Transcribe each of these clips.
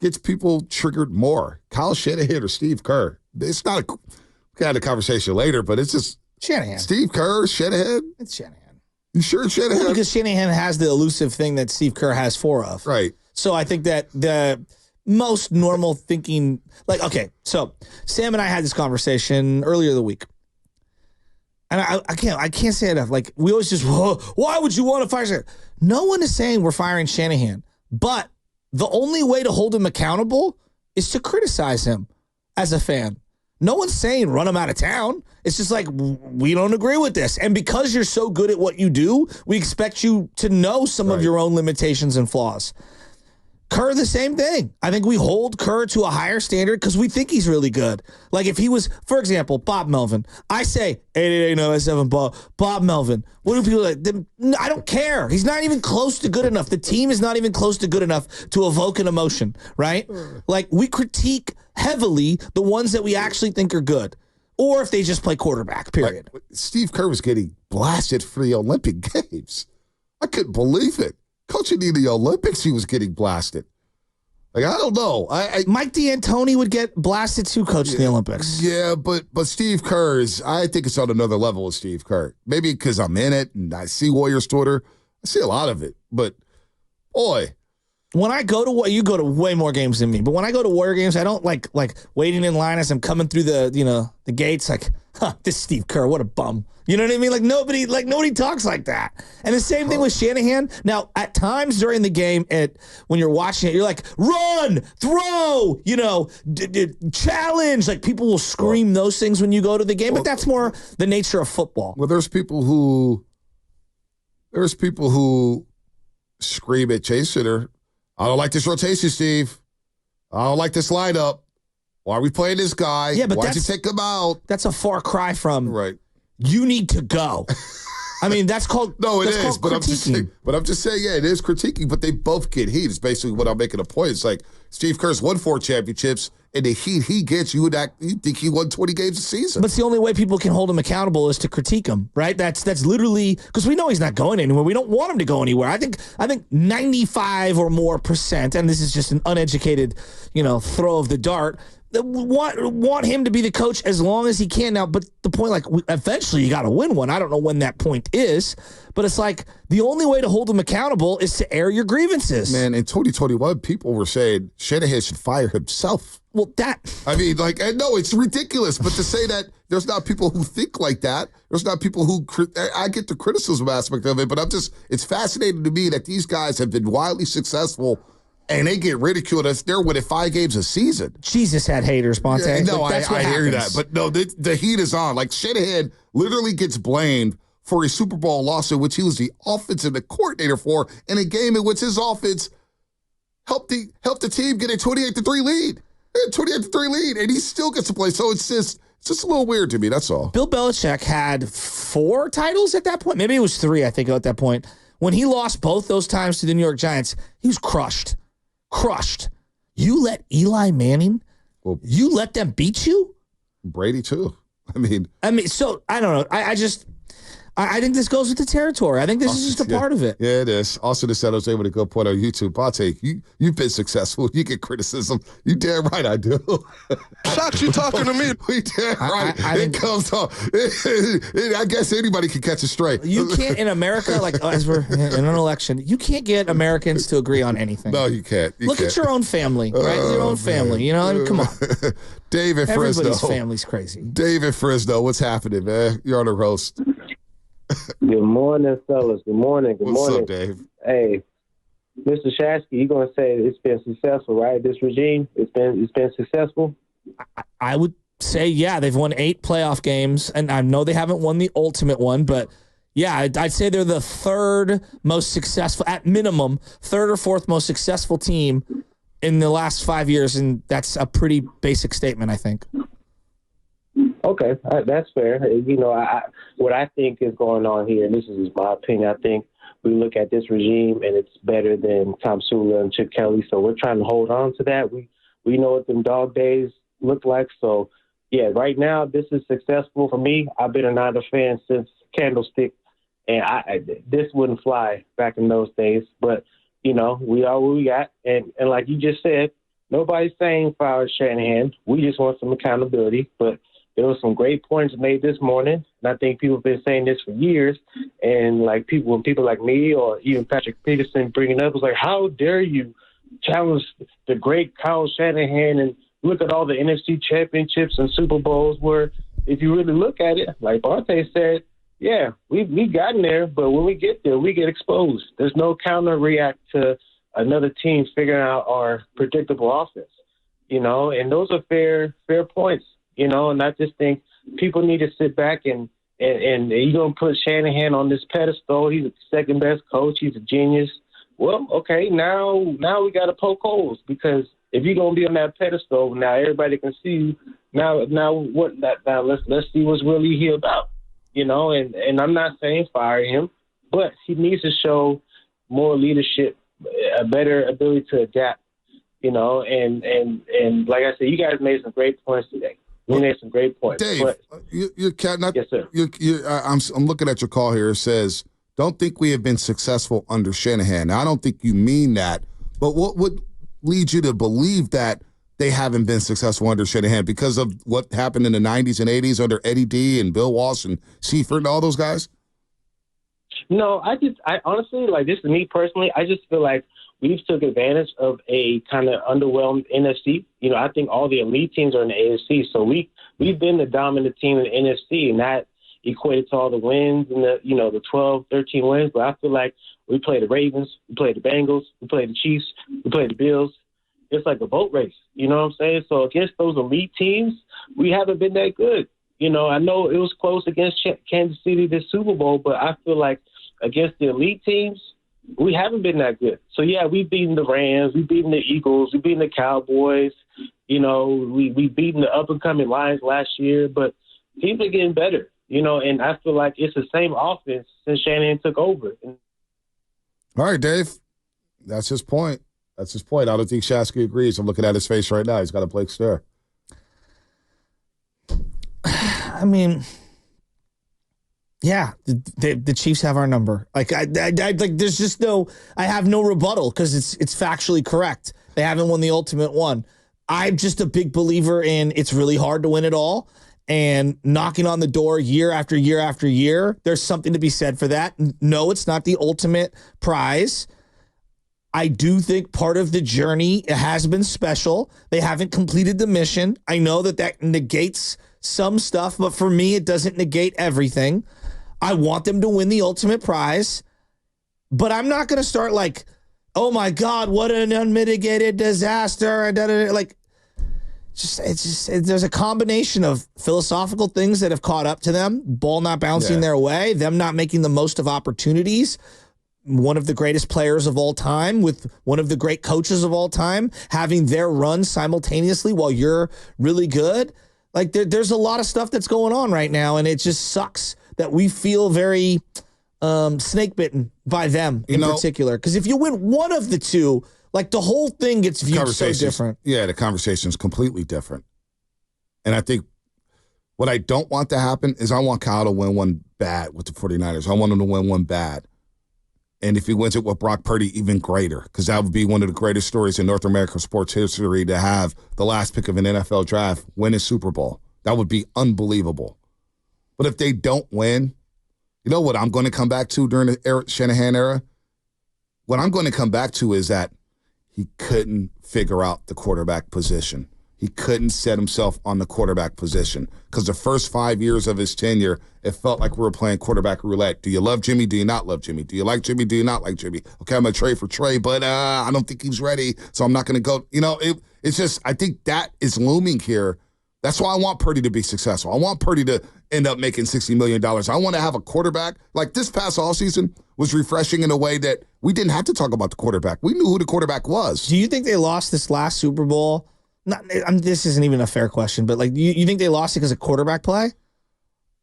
gets people triggered more? Kyle Shanahan or Steve Kerr? It's not we had a conversation later, but it's just Shanahan. Steve Kerr, Shanahan? It's Shanahan. You sure it's Shanahan? Well, because Shanahan has the elusive thing that Steve Kerr has four of. Right. So I think that the most normal thinking, like, okay, so Sam and I had this conversation earlier the week. And I can't say enough. Like, we always just, why would you want to fire Shanahan? No one is saying we're firing Shanahan. But the only way to hold him accountable is to criticize him as a fan. No one's saying run him out of town. It's just like, we don't agree with this. And because you're so good at what you do, we expect you to know some of your own limitations and flaws. Kerr, the same thing. I think we hold Kerr to a higher standard because we think he's really good. Like if he was, for example, Bob Melvin. I say 888-97 Bob Melvin. What do people like? I don't care. He's not even close to good enough. The team is not even close to good enough to evoke an emotion, right? Like we critique heavily the ones that we actually think are good. Or if they just play quarterback, period. Like, Steve Kerr was getting blasted for the Olympic Games. I couldn't believe it. Coaching in the Olympics, he was getting blasted. Like, I don't know. Mike D'Antoni would get blasted too, coaching the Olympics. Yeah, but Steve Kerr I think it's on another level with Steve Kerr. Maybe because I'm in it and I see Warriors Twitter. I see a lot of it. But, boy. When I go to, you go to way more games than me, but when I go to Warrior games, I don't like waiting in line as I'm coming through the gates, like, this Steve Kerr, what a bum. You know what I mean? Like nobody talks like that. And the same thing with Shanahan. Now, at times during the game, when you're watching it, you're like, run, throw, challenge. Like people will scream those things when you go to the game, but that's more the nature of football. Well, there's people who scream at Chase Center, I don't like this rotation, Steve. I don't like this lineup. Why are we playing this guy? Yeah, but why'd you take him out? That's a far cry from right. You need to go. I mean, that's called no, it is. But critiquing. I'm just saying, yeah, it is critiquing. But they both get heat. It's basically what I'm making a point. It's like Steve Kerr's won 4 championships, and the heat he gets, you think he won 20 games a season. But it's the only way people can hold him accountable is to critique him, right? That's literally because we know he's not going anywhere. We don't want him to go anywhere. I think 95 or more percent, and this is just an uneducated, throw of the dart. Want him to be the coach as long as he can now. But the point, like, eventually you got to win one. I don't know when that point is, but it's like the only way to hold him accountable is to air your grievances. Man, in 2021, people were saying Shanahan should fire himself. Well, I mean, like, no, it's ridiculous. But to say that there's not people who think like that, there's not people who, I get the criticism aspect of it, but it's fascinating to me that these guys have been wildly successful and they get ridiculed if they're winning 5 games a season. Jesus had haters, Monte. Yeah, no, like, I hear that. But no, the heat is on. Like, Shanahan literally gets blamed for a Super Bowl loss in which he was the offensive coordinator for, in a game in which his offense helped the team get a 28-3 lead. 28-3 lead, and he still gets to play. So it's just a little weird to me, that's all. Bill Belichick had 4 titles at that point. Maybe it was 3, I think, at that point. When he lost both those times to the New York Giants, he was crushed. You let Eli Manning, you let them beat you? Brady too. I mean, so I don't know. I think this goes with the territory. I think this is just a part of it. Yeah, it is. Also, the San Jose with a good point on YouTube. I'll you've been successful. You get criticism. You damn right I do. Shot you talking to me. We damn right. It comes off. I guess anybody can catch a stray. You can't, in America, like as we're in an election, you can't get Americans to agree on anything. No, you can't. Look at your own family, right? Your own family. Come on. David Frisno. Everybody's family's crazy. David Frisno, what's happening, man? You're on the roast. Good morning, fellas. Good morning. What's up, Dave? Hey, Mr. Shasky, you're gonna say it's been successful, right? This regime, it's been successful. I would say, yeah, they've won 8 playoff games, and I know they haven't won the ultimate one, but yeah, I'd say they're the 3rd most successful, at minimum, 3rd or 4th most successful team in the last 5 years, and that's a pretty basic statement, I think. Okay, that's fair. What I think is going on here, and this is my opinion, I think we look at this regime and it's better than Tom Sula and Chip Kelly, so we're trying to hold on to that. We know what them dog days look like, so yeah, right now this is successful for me. I've been a Niner fan since Candlestick, and this wouldn't fly back in those days, but we are what we got, and like you just said, nobody's saying fire Shanahan. We just want some accountability. But there were some great points made this morning, and I think people have been saying this for years. And like when people like me or even Patrick Peterson bringing it up, was like, how dare you challenge the great Kyle Shanahan and look at all the NFC championships and Super Bowls where if you really look at it, like Bonte said, yeah, we've gotten there, but when we get there, we get exposed. There's no counter react to another team figuring out our predictable offense, and those are fair points, and I just think people need to sit back and you're going to put Shanahan on this pedestal. He's the second best coach. He's a genius. Well, okay, now we got to poke holes because if you're going to be on that pedestal, now everybody can see you. Now let's see what's really he about, and I'm not saying fire him, but he needs to show more leadership, a better ability to adapt, and like I said, you guys made some great points today. You made some great points. Dave, but, yes, sir. I'm looking at your call here. It says, don't think we have been successful under Shanahan. Now, I don't think you mean that, but what would lead you to believe that they haven't been successful under Shanahan because of what happened in the 90s and 80s under Eddie D and Bill Walsh and Seifert and all those guys? No, I honestly, like, this is me personally, I just feel like we've took advantage of a kind of underwhelmed NFC. I think all the elite teams are in the AFC, so we've been the dominant team in the NFC, and that equated to all the wins and the 12, 13 wins. But I feel like we play the Ravens, we play the Bengals, we play the Chiefs, we play the Bills. It's like a boat race, you know what I'm saying? So against those elite teams, we haven't been that good. I know it was close against Kansas City this Super Bowl, but I feel like against the elite teams, we haven't been that good. So, yeah, we've beaten the Rams, we've beaten the Eagles, we've beaten the Cowboys. We've beaten the up-and-coming Lions last year, but teams are getting better, and I feel like it's the same offense since Shanahan took over. All right, Dave. That's his point. I don't think Shasky agrees. I'm looking at his face right now. He's got a Blake stare. I mean, yeah, the Chiefs have our number. Like, there's just no, I have no rebuttal because it's factually correct. They haven't won the ultimate one. I'm just a big believer in it's really hard to win it all. And knocking on the door year after year after year, there's something to be said for that. No, it's not the ultimate prize. I do think part of the journey has been special. They haven't completed the mission. I know that negates some stuff, but for me, it doesn't negate everything. I want them to win the ultimate prize, but I'm not going to start like, oh my God, what an unmitigated disaster. Like, there's a combination of philosophical things that have caught up to them, ball not bouncing their way, them not making the most of opportunities. One of the greatest players of all time with one of the great coaches of all time having their run simultaneously while you're really good. Like there's a lot of stuff that's going on right now, and it just sucks that we feel very snake bitten by them in particular. Because if you win one of the two, like the whole thing gets viewed so different. Yeah, the conversation is completely different. And I think what I don't want to happen is I want Kyle to win one bad with the 49ers. I want him to win one bad. And if he wins it with Brock Purdy, even greater, because that would be one of the greatest stories in North American sports history to have the last pick of an NFL draft win a Super Bowl. That would be unbelievable. But if they don't win, you know what I'm going to come back to during the Shanahan era? What I'm going to come back to is that he couldn't figure out the quarterback position. He couldn't set himself on the quarterback position because the first 5 years of his tenure, it felt like we were playing quarterback roulette. Do you love Jimmy? Do you not love Jimmy? Do you like Jimmy? Do you not like Jimmy? Okay, I'm going to trade for Trey, but I don't think he's ready, so I'm not going to go. It's just, I think that is looming here. That's why I want Purdy to be successful. I want Purdy to end up making $60 million. I want to have a quarterback. Like this past offseason was refreshing in a way that we didn't have to talk about the quarterback. We knew who the quarterback was. Do you think they lost this last Super Bowl? This isn't even a fair question, but like, you think they lost it because of quarterback play?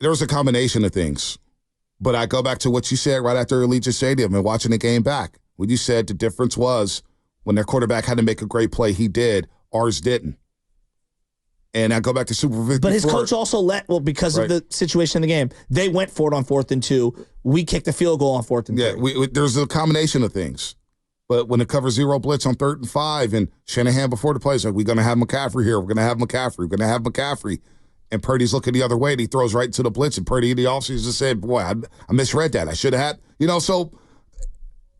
There was a combination of things. But I go back to what you said right after Allegiant Stadium and watching the game back. When you said the difference was when their quarterback had to make a great play, he did. Ours didn't. And I go back to Super Bowl. But his coach also because of the situation in the game, they went for it on 4th and 2. We kicked the field goal on 4th and 3. Yeah, there's a combination of things. But when it covers zero blitz on 3rd and 5, and Shanahan before the plays, like, we're going to have McCaffrey here. We're going to have McCaffrey. We're going to have McCaffrey. And Purdy's looking the other way, and he throws right into the blitz. And Purdy in the offseason just said, boy, I misread that. I should have had, so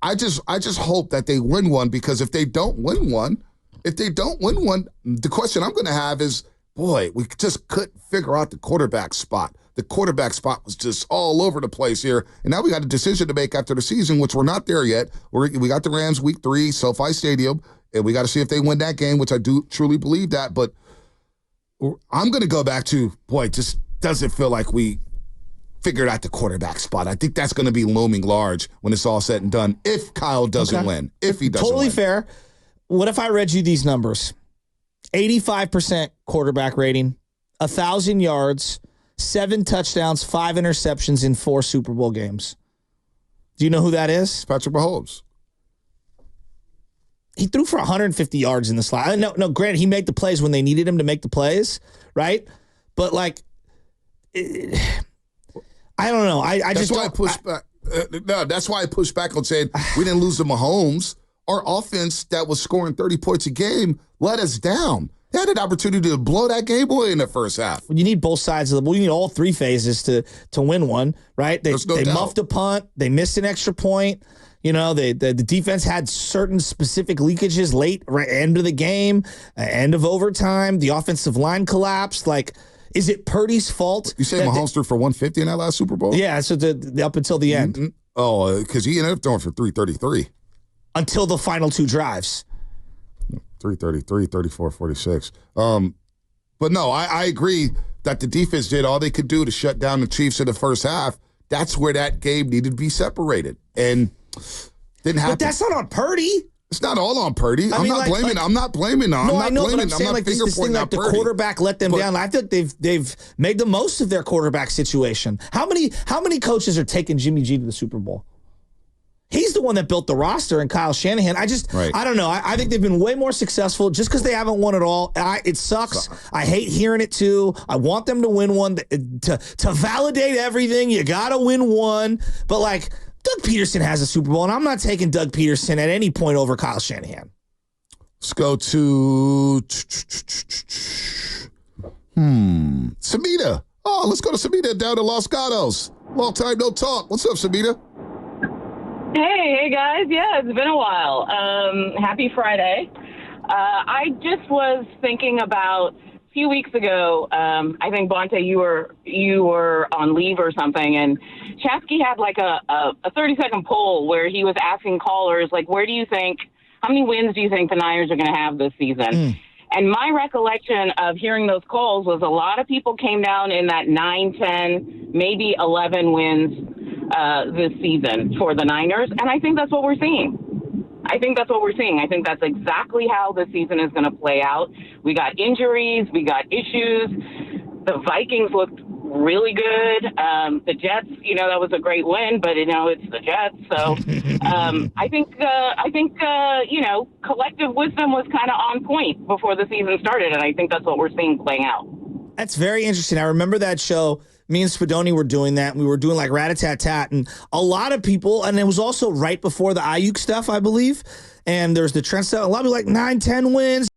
I just hope that they win one, because if they don't win one, the question I'm going to have is, boy, we just couldn't figure out the quarterback spot. The quarterback spot was just all over the place here. And now we got a decision to make after the season, which we're not there yet. We got the Rams week 3, SoFi Stadium, and we got to see if they win that game, which I do truly believe that. But I'm going to go back to, boy, it just doesn't feel like we figured out the quarterback spot. I think that's going to be looming large when it's all said and done, if Kyle doesn't win, if he doesn't totally win. Fair. What if I read you these numbers? 85% quarterback rating, 1,000 yards, 7 touchdowns, 5 interceptions in 4 Super Bowl games. Do you know who that is? Patrick Mahomes. He threw for 150 yards in the slot. No, granted, he made the plays when they needed him to make the plays, right? But, like, I don't know. That's why I pushed back on saying we didn't lose to Mahomes. Our offense that was scoring 30 points a game let us down. They had an opportunity to blow that game away in the first half. You need both sides of the ball. You need all 3 phases to win one, right? They muffed a punt. They missed an extra point. The defense had certain specific leakages late, right, end of the game, end of overtime. The offensive line collapsed. Like, is it Purdy's fault? You say Mahomes threw for 150 in that last Super Bowl? Yeah, so up until the end. Mm-hmm. Oh, because he ended up throwing for 333. Until the final 2 drives. 333, 34, 46. But no, I agree that the defense did all they could do to shut down the Chiefs in the first half. That's where that game needed to be separated. And didn't happen. But that's not on Purdy. It's not all on Purdy. I'm not blaming. No, I know, but I'm saying, like, this thing, like, the quarterback let them down. I feel like they've made the most of their quarterback situation. How many coaches are taking Jimmy G to the Super Bowl? He's the one that built the roster, and Kyle Shanahan. I don't know. I think they've been way more successful just because they haven't won it all. It sucks. I hate hearing it too. I want them to win one. To validate everything, you got to win one. But, like, Doug Peterson has a Super Bowl, and I'm not taking Doug Peterson at any point over Kyle Shanahan. Let's go to Samita. Oh, let's go to Samita down to Los Gatos. Long time no talk. What's up, Samita? Hey guys. Yeah, it's been a while. Happy Friday. I just was thinking about a few weeks ago. I think, Bonte, you were on leave or something, and Chasky had like a 30-second poll where he was asking callers, like, how many wins do you think the Niners are going to have this season? And my recollection of hearing those calls was a lot of people came down in that 9, 10, maybe 11 wins this season for the Niners. And I think that's what we're seeing. I think that's exactly how the season is going to play out. We got injuries. We got issues. The Vikings looked really good. The Jets, that was a great win, but, it's the Jets. So I think collective wisdom was kind of on point before the season started, and I think that's what we're seeing playing out. That's very interesting. I remember that show. Me and Spadoni were doing that. We were doing like rat-a-tat-tat, and a lot of people, and it was also right before the Ayuk stuff, I believe, and there's the Trent stuff. A lot of people like 9, 10 wins.